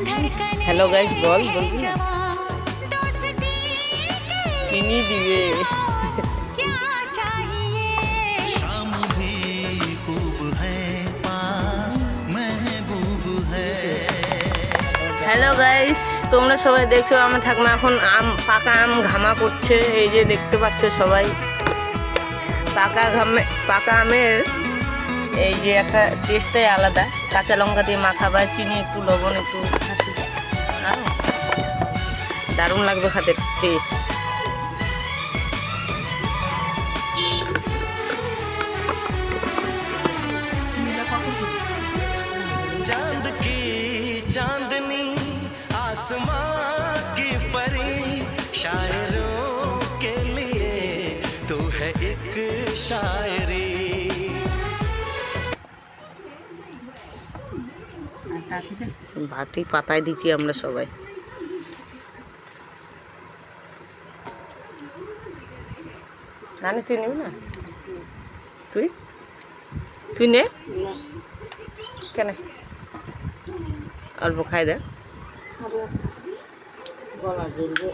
Hello guys बोल बोल चीनी दिए शाम भी खूब है पास महबूब है। হ্যালো গাইস, তোমরা সবাই দেখছো আমার ঠাকুমা এখন পাকা আম ঘামা করছে। এই যে দেখতে পাচ্ছ সবাই, পাকা আমের এই যে একটা টেস্টটাই আলাদা। কাঁচা লঙ্কা দিয়ে মাখা বা চিনি একটু লবণ একটু দারুণ লাগবে খেতে টেস্ট। चांद की चांदनी आसमां की परी शायरों के लिए तू है एक शायरी। ভাতই পাতায় দিচ্ছি আমরা সবাই। নানি তুই নিবি না? তুই তুই নে কেন, অল্প খাই দেখ। গলা জ্বলবে।